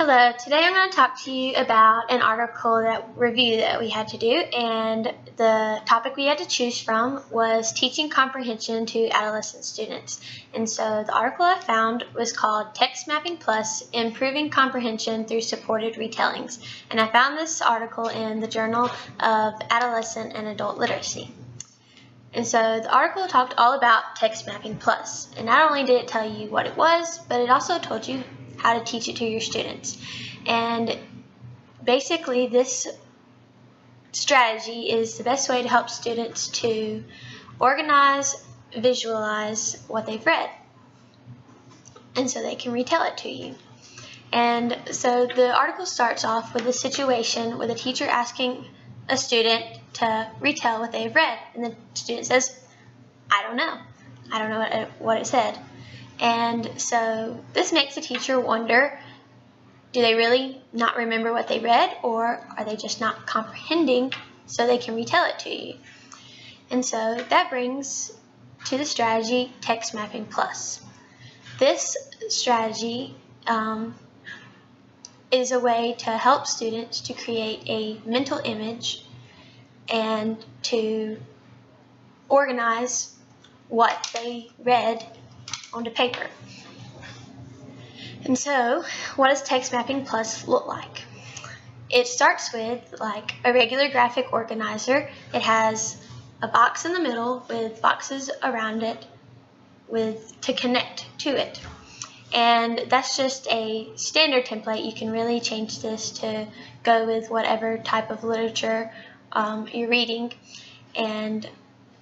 Hello, today I'm going to talk to you about an review that we had to do, and the topic we had to choose from was teaching comprehension to adolescent students. And so the article I found was called Text Mapping Plus, Improving Comprehension Through Supported Retellings. And I found this article in the Journal of Adolescent and Adult Literacy. And so the article talked all about Text Mapping Plus, and not only did it tell you what it was, but it also told you how to teach it to your students. And basically this strategy is the best way to help students to organize, visualize what they've read, and so they can retell it to you. And so the article starts off with a situation with a teacher asking a student to retell what they've read, and the student says, I don't know what it said. And so this makes the teacher wonder, do they really not remember what they read, or are they just not comprehending so they can retell it to you? And so that brings to the strategy Text Mapping Plus. This strategy is a way to help students to create a mental image and to organize what they read onto paper. And so, what does Text Mapping Plus look like? It starts with like a regular graphic organizer. It has a box in the middle with boxes around it to connect to it. And that's just a standard template. You can really change this to go with whatever type of literature you're reading. And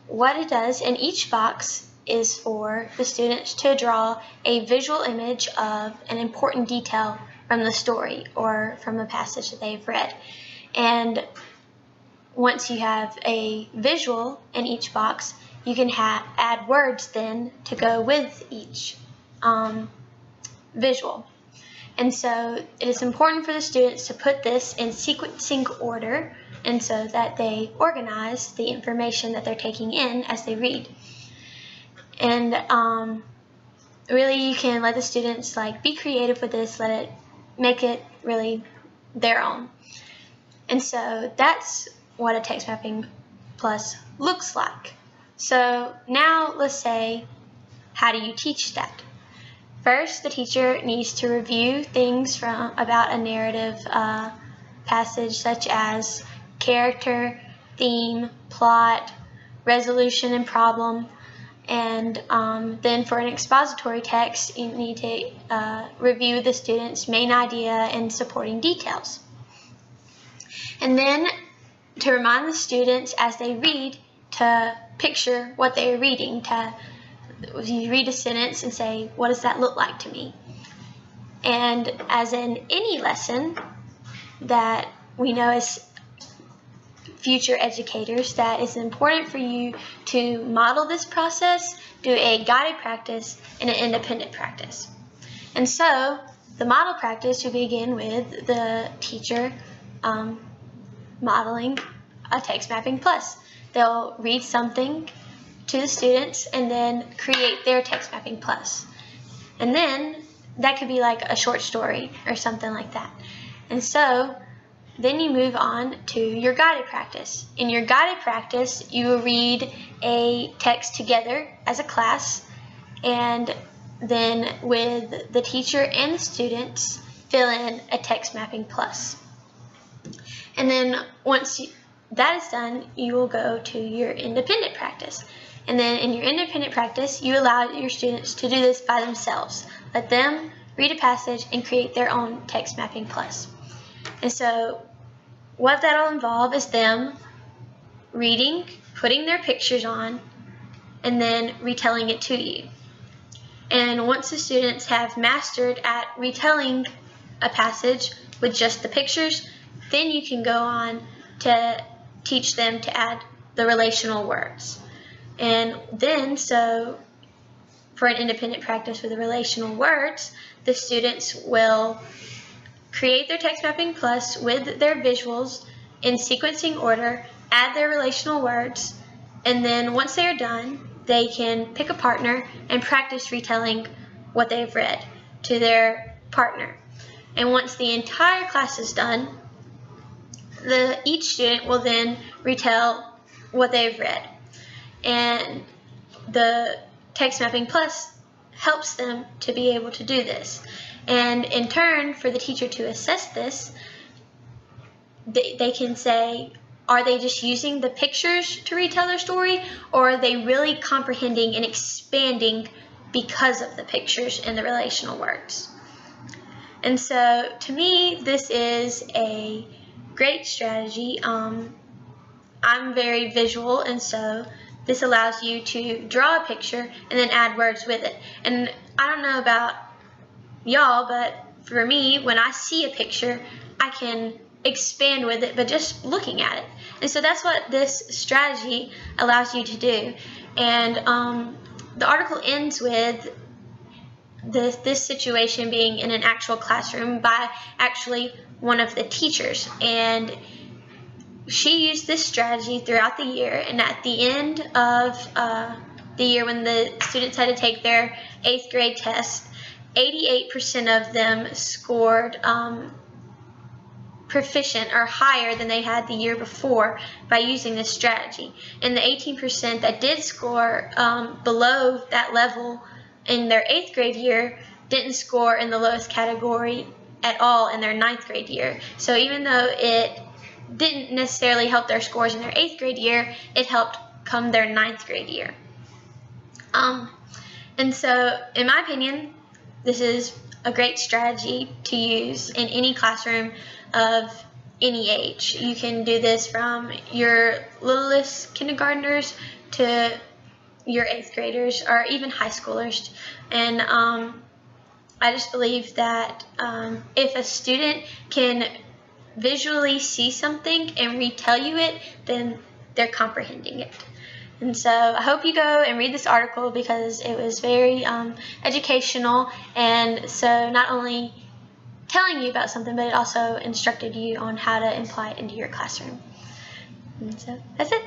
what it does in each box is for the students to draw a visual image of an important detail from the story or from a passage that they've read. And once you have a visual in each box, you can add words then to go with each visual. And so it is important for the students to put this in sequencing order, and so that they organize the information that they're taking in as they read. And really, you can let the students be creative with this, make it really their own. And so that's what a Text Mapping Plus looks like. So now let's say, how do you teach that? First, the teacher needs to review things about a narrative passage, such as character, theme, plot, resolution, and problem. And then for an expository text, you need to review the student's main idea and supporting details. And then to remind the students as they read to picture what they are reading. You read a sentence and say, what does that look like to me? And as in any lesson that we know as future educators, that it's important for you to model this process, do a guided practice, and an independent practice. And so the model practice will begin with the teacher modeling a Text Mapping Plus. They'll read something to the students and then create their Text Mapping Plus. And then that could be like a short story or something like that. And so then you move on to your guided practice. In your guided practice, you will read a text together as a class, and then with the teacher and the students, fill in a Text Mapping Plus. And then once that is done, you will go to your independent practice. And then in your independent practice, you allow your students to do this by themselves. Let them read a passage and create their own Text Mapping Plus. And so what that'll involve is them reading, putting their pictures on, and then retelling it to you. And once the students have mastered at retelling a passage with just the pictures, then you can go on to teach them to add the relational words. And then, so for an independent practice with the relational words, the students will create their Text Mapping Plus with their visuals in sequencing order, add their relational words, and then once they are done, they can pick a partner and practice retelling what they've read to their partner. And once the entire class is done, each student will then retell what they've read. And the Text Mapping Plus helps them to be able to do this. And in turn, for the teacher to assess this, they can say, are they just using the pictures to retell their story, or are they really comprehending and expanding because of the pictures and the relational words? And so, to me, this is a great strategy. I'm very visual, and so this allows you to draw a picture and then add words with it. And I don't know about y'all, but for me, when I see a picture, I can expand with it, but just looking at it. And so that's what this strategy allows you to do. And the article ends with this situation being in an actual classroom by actually one of the teachers. And she used this strategy throughout the year, and at the end of the year, when the students had to take their 8th grade test, 88% of them scored proficient or higher than they had the year before by using this strategy. And the 18% that did score below that level in their 8th grade year didn't score in the lowest category at all in their 9th grade year. So even though it didn't necessarily help their scores in their 8th grade year, it helped come their 9th grade year. And so, in my opinion, this is a great strategy to use in any classroom of any age. You can do this from your littlest kindergartners to your 8th graders or even high schoolers. And I just believe that if a student can visually see something and retell you it, then they're comprehending it. And so I hope you go and read this article, because it was very educational, and so not only telling you about something, but it also instructed you on how to apply it into your classroom. And so that's it.